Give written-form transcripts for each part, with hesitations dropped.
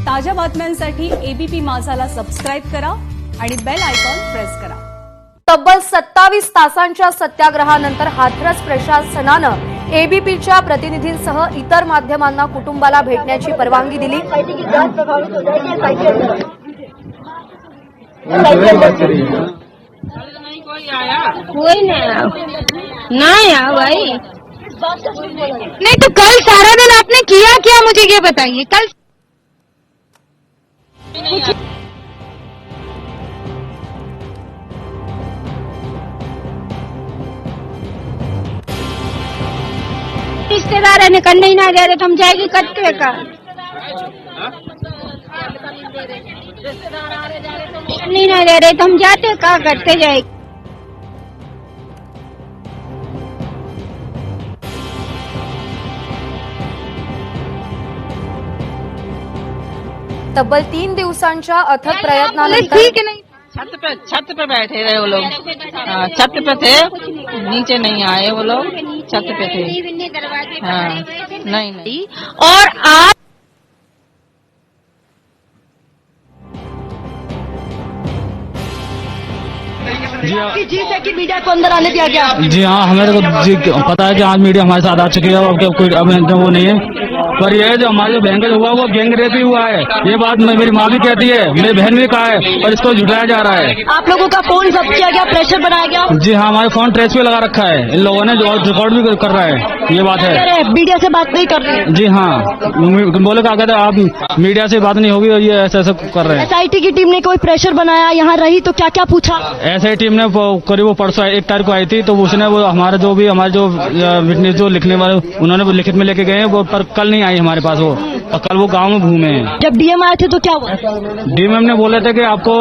ताज्या बातम्यांसाठी ABP माझाला subscribe करा आणि बेल आयकॉन प्रेस करा। तब्बल 27 तासांच्या सत्याग्रहानंतर हाथरस प्रशासनानं एबीपीच्या प्रतिनिधींसह इतर माध्यमांना कुटुंबाला भेटण्याची परवानगी दिली। कोई नहीं आया भाई। नहीं तो कल सारा दिन आपने किया क्या, मुझे ये बताइए। कल रिश्तेदार है करने ही ना दे रहे तो हम जाएगी कटके का। नहीं ना दे रहे तो हम जाते का करते जाएगी। तब्बल 3 दिवसांच्या अथक प्रयत्नानंतर ठीक है नहीं छत पे बैठे रहे वो लोग। छत पे थे, नीचे नहीं आए वो लोग, छत पे थे। हाँ, नहीं। और आप जी जीत है कि मीडिया को अंदर आने दिया गया। जी हाँ, हमें तो जी पता है कि आज मीडिया हमारे साथ आ चुकी है और कोई अब वो नहीं है। पर ये जो हमारे बैंक हुआ वो गैंग रेप ही हुआ है, ये बात मेरी माँ भी कहती है, मेरी बहन भी कहा है, पर इसको झुठाया जा रहा है। आप लोगों का फोन जब्त किया गया, प्रेशर बनाया गया। जी हाँ, हमारे फोन ट्रेस पे लगा रखा है इन लोगों ने, जो रिकॉर्ड भी कर रहा है, ये बात है। मीडिया से बात नहीं कर रहे। जी हाँ, बोले कहा कहते आप मीडिया से बात नहीं होगी और ये ऐसा कर रहे हैं। एसआईटी की टीम ने कोई प्रेशर बनाया, यहाँ रही तो क्या क्या पूछा? ऐसे टीम ने करीब परसों 1 तारीख को आई थी, तो उसने वो हमारे जो विटनेस जो लिखने वाले उन्होंने लिखित में लेके गए वो, पर कल नहीं आई हमारे पास वो, और कल वो गांव में घूमे हैं। जब डीएम आए थे तो क्या हुआ? डीएम ने बोले थे कि आपको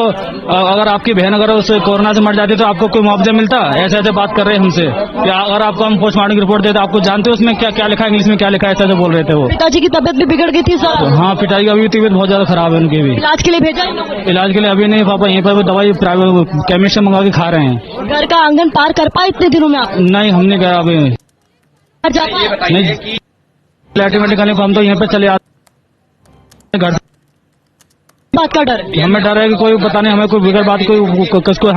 अगर आपकी बहन अगर उस कोरोना से मर जाती तो आपको कोई मुआवजा मिलता। ऐसे ऐसे बात कर रहे हैं हमसे कि अगर आपको हम पोस्टमार्टम की रिपोर्ट देते, आपको जानते हो उसमें क्या क्या लिखा है, इंग्लिश में क्या लिखा है, ऐसा जो बोल रहे थे वो। पिताजी की तबियत भी बिगड़ गई थी सर। तो हाँ, पिताजी की अभी तबियत बहुत ज्यादा खराब है उनकी भी। इलाज के लिए भेजा? इलाज के लिए अभी नहीं पापा, यहीं पर वो दवाई प्राइवेट केमिस्ट से मंगा के खा रहे हैं। घर का आंगन पार कर पाए इतने दिनों में आप? नहीं, हमने गया अभी नहीं। लैट्रिन निकालने को हम तो यहीं पे चले आते घर। बात का डर है? हमें डर है कि कोई पता नहीं हमें कोई बिगड़ बात किसको।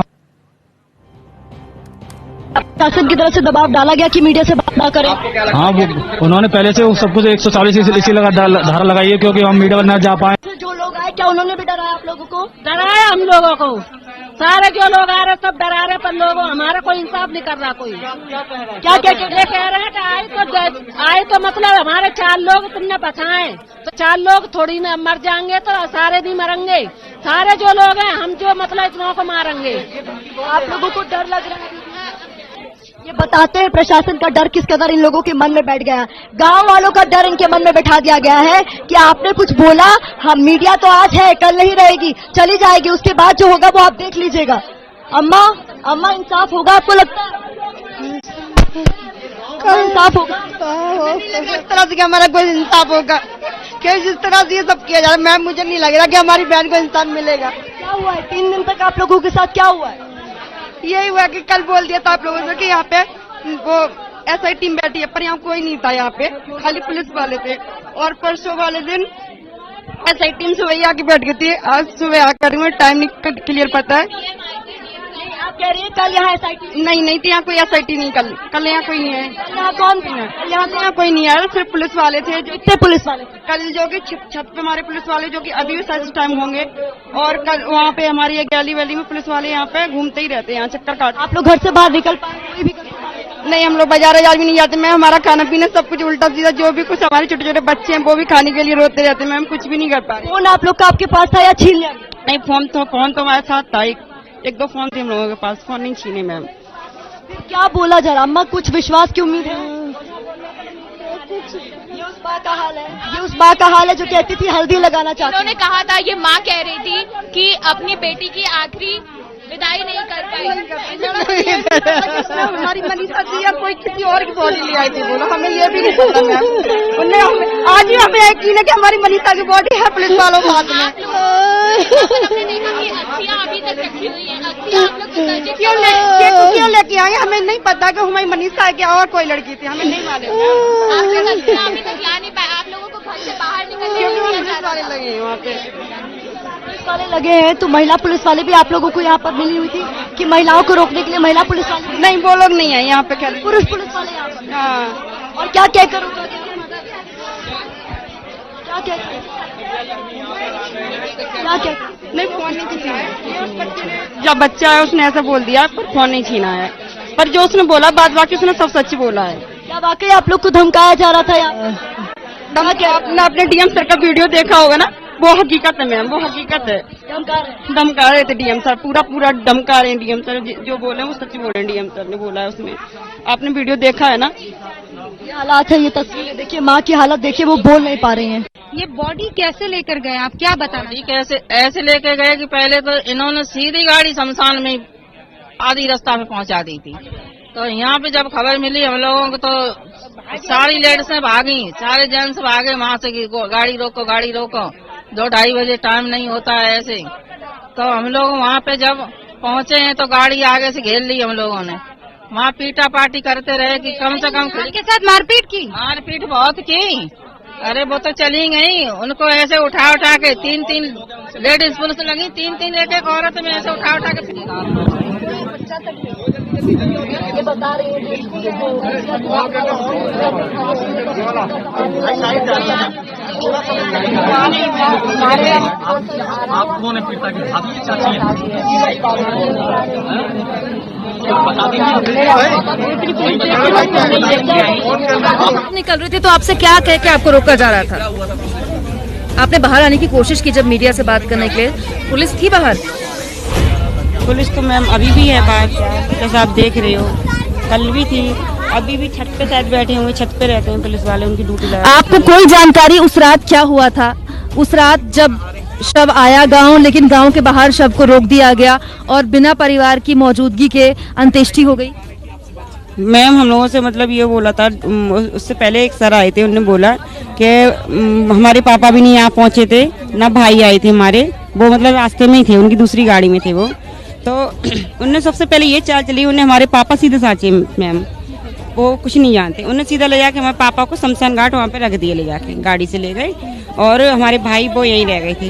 शासन की तरफ से दबाव डाला गया कि मीडिया से बात ना करें। हाँ, वो उन्होंने पहले से सब कुछ 140 इसी धारा लगाई है, क्योंकि हम मीडिया न जा पाए। जो लोग आए क्या उन्होंने भी डराया आप लोगों को? डराया हम लोगों को, सारे जो लोग आ रहे सब डरा रहे, पर लोगों हमारा कोई इंसाफ नहीं कर रहा। कोई क्या क्या ये कह रहे हैं कि आए तो मतलब हमारे 4 लोग तुमने बचाए, तो 4 लोग थोड़ी ना मर जाएंगे, तो सारे भी मरेंगे। सारे जो लोग हैं हम जो मतलब इतनों को मारेंगे। आप लोगों को डर लग रहा है? ये बताते हैं प्रशासन का डर किस कदर इन लोगों के मन में बैठ गया। गांव वालों का डर इनके मन में बैठा दिया गया है कि आपने कुछ बोला, हम मीडिया तो आज है कल नहीं रहेगी, चली जाएगी, उसके बाद जो होगा वो आप देख लीजिएगा। अम्मा इंसाफ होगा आपको लगता है? कल इंसाफ होगा? इस तरह से हमारा कोई इंसाफ होगा कि जिस तरह से ये सब किया जा रहा है, मैम मुझे नहीं लग रहा कि हमारी बहन को इंसाफ मिलेगा। क्या हुआ है 3 दिन तक आप लोगों के साथ क्या हुआ है? यही हुआ कि कल बोल दिया था आप लोगों से कि यहाँ पे वो ऐसा ही टीम बैठी है, पर यहाँ कोई नहीं था, यहाँ पे खाली पुलिस वाले थे। और परसों वाले दिन ऐसा ही टीम सुबह आके बैठ गई थी, आज सुबह आकर टाइम नहीं क्लियर पता है। आप कह रही है कल यहाँ एसआईटी नहीं थी, यहाँ कोई एसआईटी नहीं, कल यहाँ कोई नहीं है। यहाँ कौन थी? यहाँ तो यहाँ कोई नहीं आया, सिर्फ पुलिस वाले थे। जो कितने पुलिस वाले? कल जो कि छत पे हमारे पुलिस वाले जो कि अभी भी साइज टाइम होंगे, और कल वहाँ पे हमारी गैली वैली में पुलिस वाले यहाँ पे घूमते ही रहते हैं, यहाँ चक्कर काट। आप लोग घर से बाहर निकल पाए? कोई भी नहीं, हम लोग बाजार भी नहीं जाते मैम, हमारा खाना पीना सब कुछ उल्टा सीधा, जो भी कुछ हमारे छोटे छोटे बच्चे हैं वो भी खाने के लिए रोते रहते हैं मैम, कुछ भी नहीं कर पा रहे। फोन आप लोग का आपके पास था या छीन लिया? नहीं, फोन तो हमारे साथ था, एक दो फोन थे हम लोगों के पास, फोन नहीं छीने मैम। क्या बोला जरा अम्मा, कुछ विश्वास की उम्मीद है? ये उस माँ का हाल है जो कहती थी हल्दी लगाना चाहती। उन्होंने कहा था, ये माँ कह रही थी कि अपनी बेटी की आखिरी विदाई नहीं कर पाई। हमारी मनीषा जी या कोई किसी और की बॉडी ले आई थी, बोलो हमें ये भी नहीं पता मैम। उन्हें आज ही हमें यकीन है कि हमारी मनीषा की बॉडी है पुलिस वालों के हाथ में। क्यों लेके आए हमें नहीं पता कि हमारी मनीषा है क्या और कोई लड़की थी, हमें नहीं मालूम। आप लोगों को घर से बाहर निकलने वाले लगे वहाँ पे। पुलिस वाले लगे हैं तो महिला पुलिस वाले भी आप लोगों को यहाँ पर मिली हुई थी कि महिलाओं को रोकने के लिए महिला पुलिस वाले? नहीं, वो लोग नहीं है यहाँ पे खाली पुरुष पुलिस वाले यहाँ पर। हाँ। और क्या क्या करो, क्या क्या नहीं, फोन नहीं छीना है। जब बच्चा है उसने ऐसा बोल दिया पर फोन नहीं छीना है, पर जो उसने बोला बाद बाकी उसने सब सच बोला है। क्या वाकई आप लोग को धमकाया जा रहा था यहाँ? आपने अपने डीएम सर का वीडियो देखा होगा ना, वो हकीकत है मैम, वो हकीकत है। धमका रहे थे डीएम सर, पूरा धमका रहे हैं डीएम सर। जो बोले वो सच बोल रहे हैं, डीएम सर ने बोला है उसमें। आपने वीडियो देखा है ना? ये हालात है, ये तस्वीरें देखिए, माँ की हालत देखिए, वो बोल नहीं पा रही हैं। ये बॉडी कैसे लेकर गए, आप क्या बताना? गाड़ी कैसे ऐसे लेके गए कि पहले तो इन्होंने सीधी गाड़ी शमशान में आधी रास्ता में पहुंचा दी थी। तो यहाँ पे जब खबर मिली हम लोगों को तो सारी लेडीजें भागी, सारे जेंट्स भागे वहाँ से कि गाड़ी रोको, गाड़ी रोको। 2-2:30 बजे टाइम नहीं होता है ऐसे। तो हम लोग वहाँ पे जब पहुंचे हैं तो गाड़ी आगे से घेर ली हम लोगों ने। वहाँ पीटा पाटी करते रहे कि कम से कम के साथ मारपीट की? मारपीट बहुत की। अरे वो तो चली गई, उनको ऐसे उठा के 3-3 लेडीज पुलिस लगी, 3-3 एक औरत में ऐसे उठा के बता रही निकल रहे थे तो आपसे क्या कह के आपको रोका जा रहा था? आपने बाहर आने की कोशिश की जब मीडिया से बात करने के लिए? पुलिस थी बाहर? पुलिस तो मैम अभी भी है बाहर, जैसा आप देख रहे हो, कल भी थी, अभी भी छत पे शायद बैठे हुए, छत पे रहते हैं पुलिस वाले, उनकी ड्यूटी लगा। आपको कोई जानकारी उस रात क्या हुआ था? उस रात जब शव आया गांव, लेकिन गांव के बाहर शव को रोक दिया गया और बिना परिवार की मौजूदगी के अंत्येष्टि हो गई। मैम हम लोगों से मतलब ये बोला था, उससे पहले एक सर आए थे, उन्होंने बोला कि हमारे पापा भी नहीं यहाँ पहुँचे थे, ना भाई आए थे हमारे, वो मतलब रास्ते में ही थे, उनकी दूसरी गाड़ी में थे वो। तो उनने सबसे पहले ये चाल चली, उन्हें हमारे पापा सीधे साचे मैम, वो कुछ नहीं जानते, उन्हें सीधा ले जाके हमारे पापा को शमशान घाट वहाँ पे रख दिए, ले जाके गाड़ी से ले गए, और हमारे भाई वो यहीं रह गए थे।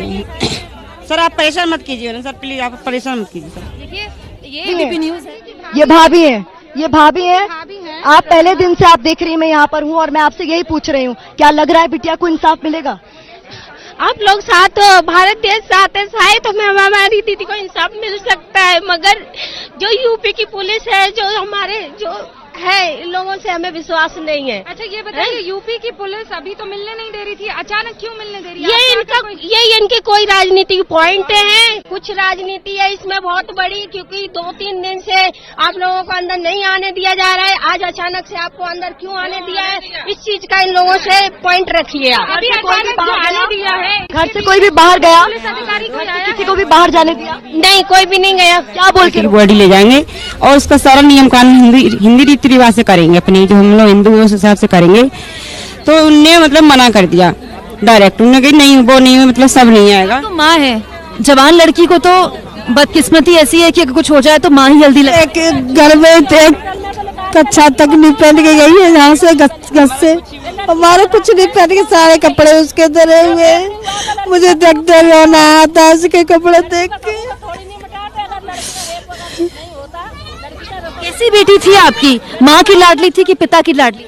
सर आप परेशान मत कीजिए ना सर, प्लीज आप परेशान मत कीजिए सर। देखिए ये एबीपी न्यूज़ है। ये भाभी है, ये भाभी है। आप पहले दिन से आप देख रही हैं, मैं यहाँ पर हूँ और मैं आपसे यही पूछ रही हूँ, क्या लग रहा है बिटिया को इंसाफ मिलेगा? आप लोग साथ भारत देश साथ है तो हमारी दीदी को इंसाफ मिल सकता है, मगर जो यूपी की पुलिस है, जो हमारे जो है, इन लोगों से हमें विश्वास नहीं है। अच्छा ये बताइए, यूपी की पुलिस अभी तो मिलने नहीं दे रही थी, अचानक क्यों मिलने दे रही है? ये इनके कोई राजनीतिक पॉइंट है, कुछ राजनीति है इसमें बहुत बड़ी, क्योंकि 2-3 दिन से आप लोगों को अंदर नहीं आने दिया जा रहा है, आज अचानक से आपको अंदर क्यों आने दिया है, इस चीज का इन लोगों से पॉइंट रखिए आप। अभी अचानक जो आने दिया है, घर से कोई भी बाहर गया? पुलिस अधिकारी कोई आया? किसी को भी बाहर जाने दिया? नहीं, कोई भी नहीं गया। क्या बोल के? बॉडी ले जाएंगे और उसका सारा नियम कानून हिंदी रीति रिवाज से करेंगे, अपने जो हम लोग हिंदू उस हिसाब से करेंगे। तो उनने मतलब मना कर दिया डायरेक्ट, उन्होंने कहा नहीं वो नहीं, मतलब सब नहीं आएगा। तो माँ है, जवान लड़की को तो बदकिस्मती ऐसी है कि अगर कुछ हो जाए तो माँ ही जल्दी लगे। घर में कच्छा तक नहीं पहन के गई है, यहाँ से घर से हमारे कुछ नहीं पहन के, सारे कपड़े उसके धरे हुए, मुझे देखते रोना आता है उसके कपड़े देख के। कैसी बेटी थी आपकी? माँ की लाडली थी कि पिता की लाडली?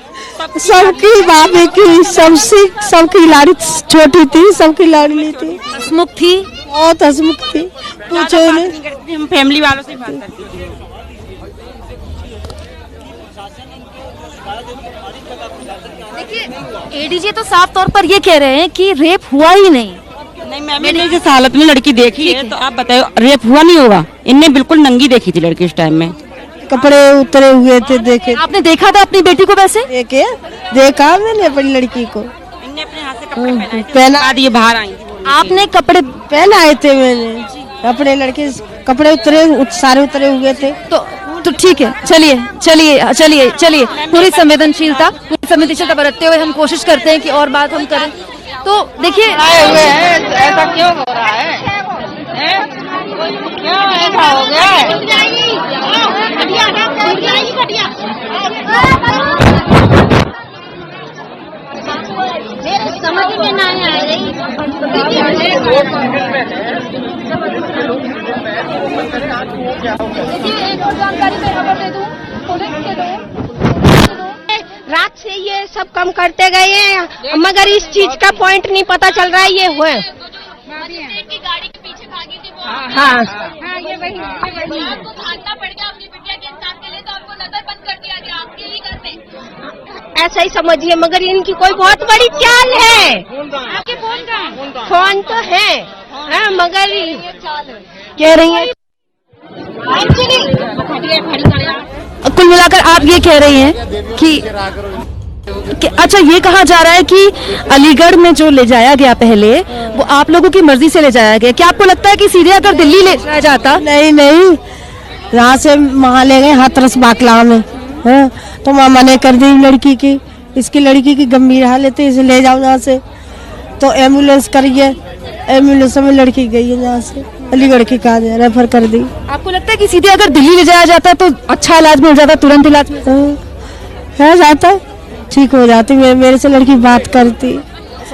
सबकी भाभी की, सबकी लाड़ी छोटी थी, सबकी लाडली थी, हंसमुख थी, बहुत हंसमुख थी, पूछो हम फैमिली वालों से बात करते थे। देखिए एडीजी तो साफ तौर पर ये कह रहे हैं कि रेप हुआ ही नहीं। नहीं मैंने जिस हालत में लड़की देखी है, तो आप बताओ रेप हुआ नहीं होगा? इनने बिल्कुल नंगी देखी थी लड़की उस टाइम में, कपड़े उतरे हुए थे, देखे। आपने देखा था अपनी बेटी को? वैसे देखा मैंने अपनी लड़की को, इनने अपने हाथ से कपड़े पहना दिए, बाहर आई। आपने कपड़े पहनाए थे मैंने, अपने लड़के कपड़े सारे उतरे हुए थे। तो ठीक है, चलिए पूरी संवेदनशीलता बरतते हुए हम कोशिश करते हैं कि और बात हम करें। तो देखिए ऐसा क्यों हो रहा है? क्यों ऐसा हो गया? समझ में नहीं आ रही। एक और जानकारी मैं खबर दे दूं, पुलिस के दो रात से ये सब कम करते गए हैं, मगर इस चीज का पॉइंट नहीं पता चल रहा है ये हुए। गाड़ी के पीछे भागी थी वो। हाँ ये वही आपको भागना पड़ गया अपनी बिटिया के इंसान के लिए, तो आपको नजर बंद कर दिया गया आपके ही घर में। ऐसा ही समझिए, मगर इनकी कोई बहुत बड़ी चाल है। आपके फोन का फोन तो है हाँ, मगर कह रही हैं कुल मिलाकर आप ये कह रही हैं कि अच्छा ये कहा जा रहा है कि अलीगढ़ में जो ले जाया गया पहले वो आप लोगों की मर्जी से ले जाया गया। क्या आपको लगता है कि सीधे अगर दिल्ली ले जाया जाता? नहीं नहीं, यहाँ से वहाँ ले गए हाथरस बाकला में, हाँ, तो वहाँ मने कर दी लड़की की, इसकी लड़की की गंभीर हालत है, इसे ले जाओ यहाँ से। तो एम्बुलेंस करिए, एम्बुलेंस में लड़की गई है यहाँ से अलीगढ़ की कहा जाए रेफर कर दी। आपको लगता है कि सीधे अगर दिल्ली ले जाया जाता तो अच्छा इलाज मिल जाता, तुरंत इलाज मिल जाता, ठीक हो जाती। मेरे से लड़की बात करती,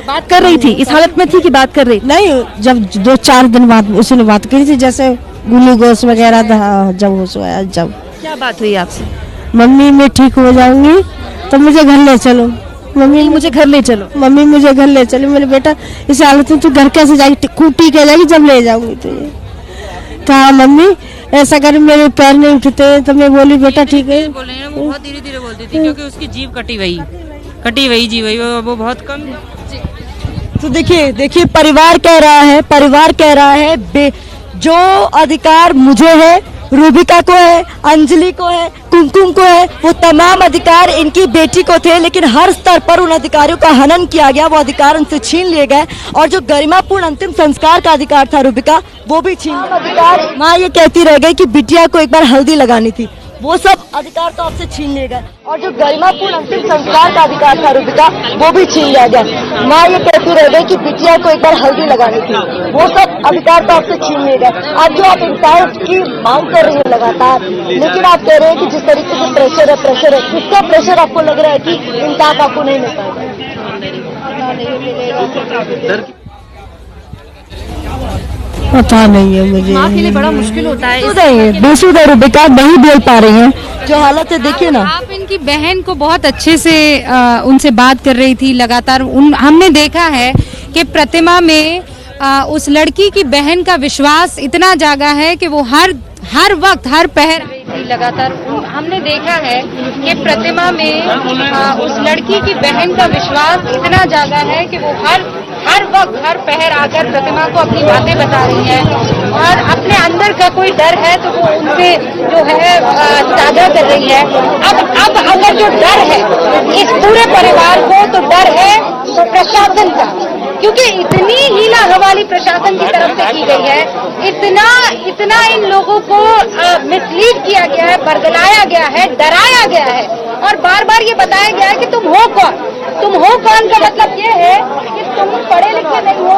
बात कर रही थी, इस हालत में थी कि बात कर रही? नहीं, जब 2-4 दिन बाद उसने बात करी थी, जैसे ग्लूकोज वगैरह जब होश आया। जब क्या बात हुई आपसे? मम्मी मैं ठीक हो जाऊंगी तो मुझे घर ले चलो, मम्मी मुझे घर ले चलो, मम्मी मुझे घर ले चलो। मेरे बेटा इस हालत में तू घर कैसे जाएगी, खूटी के जाएगी जब ले जाऊंगी तुझे। कहा मम्मी ऐसा कर, मेरे पैर नहीं उठते, तो मैं बोली बेटा ठीक है। बोल रही है, वो बहुत धीरे धीरे बोलती थी क्योंकि उसकी जीभ कटी हुई जी वही, वो बहुत कम। तो देखिए परिवार कह रहा है जो अधिकार मुझे है, रूबिका को है, अंजलि को है, कुमकुम को है, वो तमाम अधिकार इनकी बेटी को थे, लेकिन हर स्तर पर उन अधिकारों का हनन किया गया, वो अधिकार उनसे छीन लिए गए। और जो गरिमापूर्ण अंतिम संस्कार का अधिकार था रूबिका, वो भी छीन अधिकार। माँ ये कहती रह गई कि बिटिया को एक बार हल्दी लगानी थी, वो सब अधिकार तो आपसे छीन लिए गए। और जो गरिमापूर्ण अंतिम संस्कार का अधिकार था रूबिका, वो भी छीन लिया गया। माँ ये कहती रह गई कि बिटिया को एक बार हल्दी लगानी थी, वो सब अधिकार तो आपसे छीन लिए गए। आज जो आप इंसाफ की मांग कर रही है लगातार, लेकिन आप कह रहे हैं कि जिस तरीके से प्रेशर है, किसका प्रेशर आपको लग रहा है कि इंसाफ आपको नहीं मिल पाएगा? पता नहीं है मुझे, माँ के लिए बड़ा मुश्किल होता है। बेसुध है रूबिका, नहीं बोल पा रही हैं, जो हालत है देखिए ना। आप इनकी बहन को बहुत अच्छे से उनसे बात कर रही थी लगातार। हमने देखा है कि प्रतिमा में उस लड़की की बहन का विश्वास इतना जागा है कि वो हर वक्त हर पहर लगातार। हमने देखा है कि प्रतिमा में उस लड़की की बहन का विश्वास इतना जागा है कि वो हर वक्त हर पहर आकर प्रतिमा को अपनी बातें बता रही है, और अपने अंदर का कोई डर है तो वो उनसे जो है साझा कर रही है। अब अगर जो डर है इस पूरे परिवार को, तो डर है तो प्रशासन का, क्योंकि इतनी हीला हवाली प्रशासन की तरफ से की गई है, इतना इन लोगों को मिसलीड किया गया है, बरगलाया गया है, डराया गया है, और बार बार ये बताया गया है कि तुम हो कौन का मतलब ये है कि तुम पढ़े लिखे नहीं हो,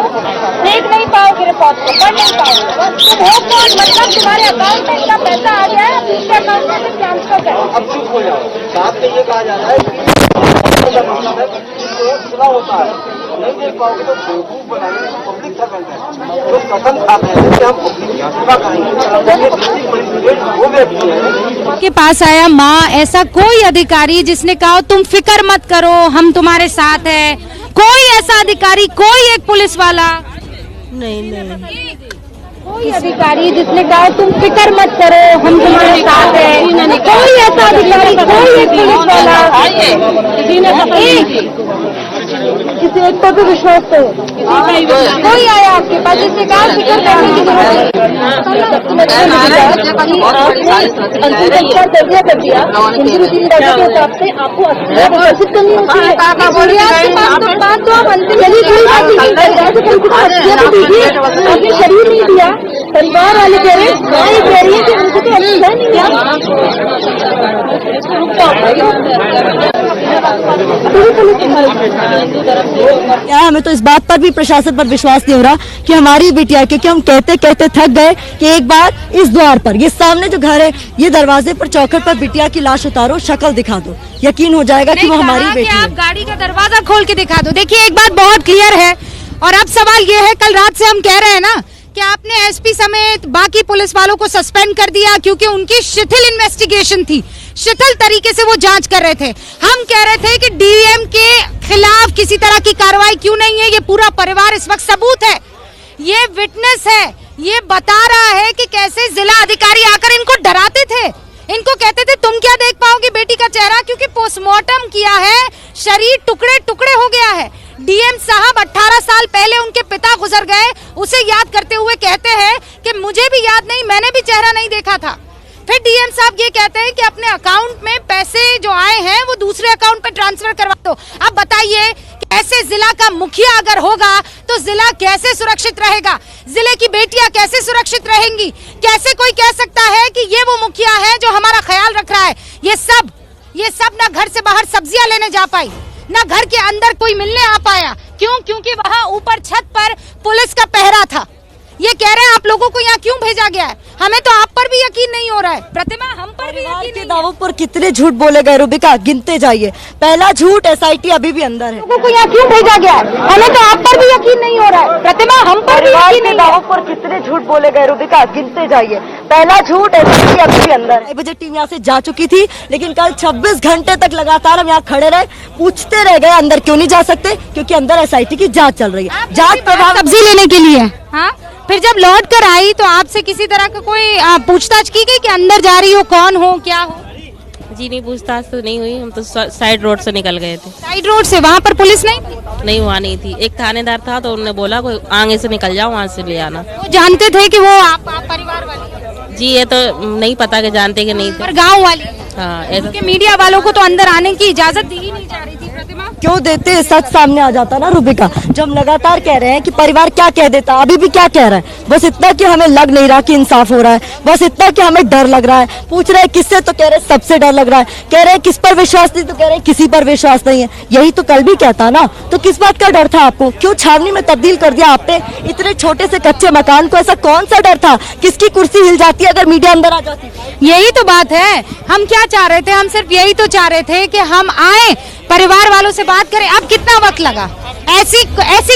देख नहीं पाओगे रिपोर्ट को, पढ़ नहीं पाओगे। तुम हो कौन मतलब तुम्हारे अकाउंट में इतना पैसा आ गया है, दूसरे अकाउंट में से ट्रांसफर करो। अब चुप हो जाओ। साथ में ये कहा जाता है कि होता है, नहीं देख पाओगे तो बेवकूफ बनाने की पब्लिक सर्वेंट है, जो कसम खाते हैं कि हम पब्लिक सेवा करेंगे, वो व्यक्ति है के पास आया। माँ, ऐसा कोई अधिकारी जिसने कहा तुम फिक्र मत करो, हम तुम्हारे साथ हैं? कोई ऐसा अधिकारी, कोई एक पुलिस वाला? नहीं, कोई अधिकारी जिसने कहा तुम फिक्र मत करो, हम तुम्हारे साथ हैं? कोई ऐसा अधिकारी, कोई एक पुलिस वाला? किसी एक को भी विश्वास तो कोई आया आपके पास जिसने कहा फिक्र करने की जरूरत कर दिया, हिंदी रूटीन डॉक्टर के हिसाब से आपको विकसित करनी होती है। बात तो आप अंतिम आपने शरीर नहीं दिया, परिवार वाले कह रहे हैं, माँ ये कह रही है कि उनको तो अच्छा नहीं दिया। क्या हमें तो इस बात पर भी प्रशासन पर विश्वास नहीं हो रहा कि हमारी बिटिया, क्योंकि हम कहते कहते थक गए कि एक बार इस द्वार पर, ये सामने जो घर है, ये दरवाजे पर चौखट पर बिटिया की लाश उतारो, शक्ल दिखा दो, यकीन हो जाएगा कि वो हमारी बेटी है। आप गाड़ी का दरवाजा खोल के दिखा दो। देखिए एक बात बहुत क्लियर है, और अब सवाल ये है, कल रात से हम कह रहे हैं ना कि आपने एसपी समेत बाकी पुलिस वालों को सस्पेंड कर दिया क्योंकि उनकी शिथिल इन्वेस्टिगेशन थी, शिथिल तरीके से वो जांच कर रहे थे। हम कह रहे थे कि डीएम के खिलाफ किसी तरह की कार्रवाई क्यों नहीं है। ये पूरा परिवार इस वक्त सबूत है, ये विटनेस है, ये बता रहा है कि कैसे जिला अधिकारी आकर इनको डराते थे, इनको कहते थे तुम क्या देख पाओगे बेटी का चेहरा, क्योंकि पोस्टमार्टम किया है, शरीर टुकड़े टुकड़े हो गया है। डीएम साहब 18 साल पहले उनके पिता गुजर गए, उसे याद करते हुए कहते हैं कि मुझे भी याद नहीं, मैंने भी चेहरा नहीं देखा था। फिर डीएम साहब ये कहते हैं कि अपने अकाउंट में पैसे जो आए हैं वो दूसरे अकाउंट पे ट्रांसफर करवा दो। अब बताइए कि ऐसे जिला का मुखिया अगर होगा तो जिला कैसे सुरक्षित रहेगा, जिले की बेटियां कैसे सुरक्षित रहेंगी? कैसे कोई कह सकता है कि ये वो मुखिया है जो हमारा ख्याल रख रहा है? ये सब ना घर से बाहर सब्जियां लेने जा पाई, ना घर के अंदर कोई मिलने आ पाया। क्यों? क्योंकि वहाँ ऊपर छत पर पुलिस का पहरा था। ये कह रहे हैं आप लोगों को यहाँ क्यों भेजा गया है? हमें तो आप पर भी यकीन नहीं हो रहा है। प्रतिमा, हम पर भी यकीन नहीं। दावों पर कितने झूठ बोले गए रूबिका, गिनते जाइए। पहला झूठ, एसआईटी अभी भी अंदर है। लोगों को यहाँ क्यों भेजा गया है? हमें तो आप पर भी यकीन नहीं हो रहा है। प्रतिमा, हम पर भी यकीन नहीं। दावों पर कितने झूठ बोले गए रूबिका, गिनते जाइए। पहला झूठ, एसआईटी अभी भी अंदर है। 1 बजे टीम यहाँ से जा चुकी थी, लेकिन कल 26 घंटे तक लगातार हम यहाँ खड़े रहे, पूछते रह गए अंदर क्यों नहीं जा सकते, क्योंकि अंदर एसआईटी की जाँच चल रही है। जाँच प्रभाव सब्जी लेने के लिए। हाँ, फिर जब लौट कर आई तो आपसे किसी तरह का कोई पूछताछ की गई कि अंदर जा रही हो, कौन हो, क्या हो? जी नहीं, पूछताछ तो नहीं हुई, हम तो साइड रोड से निकल गए थे। साइड रोड से? वहाँ पर पुलिस नहीं थी? नहीं, वहाँ नहीं थी। एक थानेदार था तो उन्होंने बोला कोई आगे से निकल जाओ, वहाँ से ले आना। वो जानते थे कि वो आप परिवार वाली? जी ये तो नहीं पता कि जानते कि नहीं थे। पर गाँव वाली? हाँ, ऐसा। मीडिया वालों को तो अंदर आने की इजाजत दी ही नहीं जा रही थी। प्रतिमा, क्यों देते? सच सामने आ जाता ना रूबिका। जब हम लगातार कह रहे हैं कि परिवार क्या कह देता, अभी भी क्या कह रहा है, बस इतना कि हमें लग नहीं रहा कि इंसाफ हो रहा है, बस इतना कि हमें डर लग रहा है। पूछ रहे हैं किससे, तो कह रहे हैं सबसे डर लग रहा है। कह रहे हैं किस पर विश्वास नहीं, तो कह रहे हैं किसी पर विश्वास नहीं है। यही तो कल भी कहता ना, तो किस बात का डर था आपको? क्यों छावनी में तब्दील कर दिया आपने इतने छोटे से कच्चे मकान को? ऐसा कौन सा डर था? किसकी कुर्सी हिल जाती अगर मीडिया अंदर आ जाती? यही तो बात है। हम क्या चाह रहे थे? हम सिर्फ यही तो चाह रहे थे कि हम आए, परिवार वालों से बात करें। अब कितना वक्त लगा? ऐसी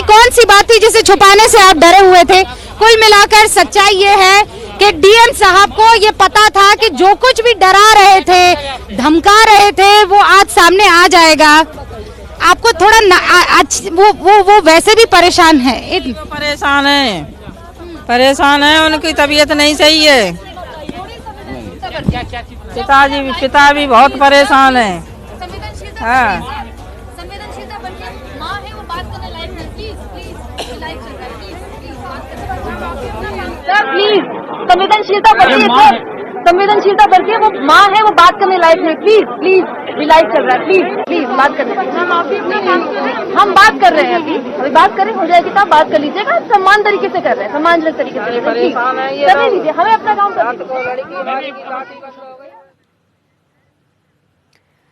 कौन सी बात थी जिसे छुपाने से आप डरे हुए थे? कुल मिलाकर सच्चाई ये है कि डीएम साहब को ये पता था कि जो कुछ भी डरा रहे थे, धमका रहे थे, वो आज सामने आ जाएगा। आपको थोड़ा वो वैसे भी परेशान है। परेशान है, उनकी तबीयत नहीं सही है। पिता भी बहुत परेशान है। हाँ, प्लीज संवेदनशीलता बरतिए सर, संवेदनशीलता बरतिए। वो माँ है, वो बात करने लायक है। प्लीज प्लीज, लाइव चल रहा है, प्लीज प्लीज बात करने। हम बात कर रहे हैं, अभी बात करें, हो जाएगी तो आप बात कर लीजिएगा। सम्मान तरीके से कर रहे हैं, सम्मानजनक तरीके से करने लीजिए, हमें अपना काम करना।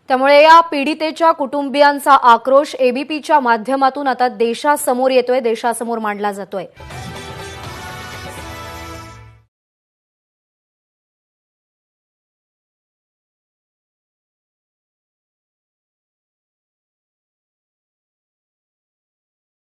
त्यामुळे या पीडितेच्या कुटुंबियांचा आक्रोश एबीपीच्या माध्यमातून आता देशासमोर येतोय, देशासमोर मांडला जातोय।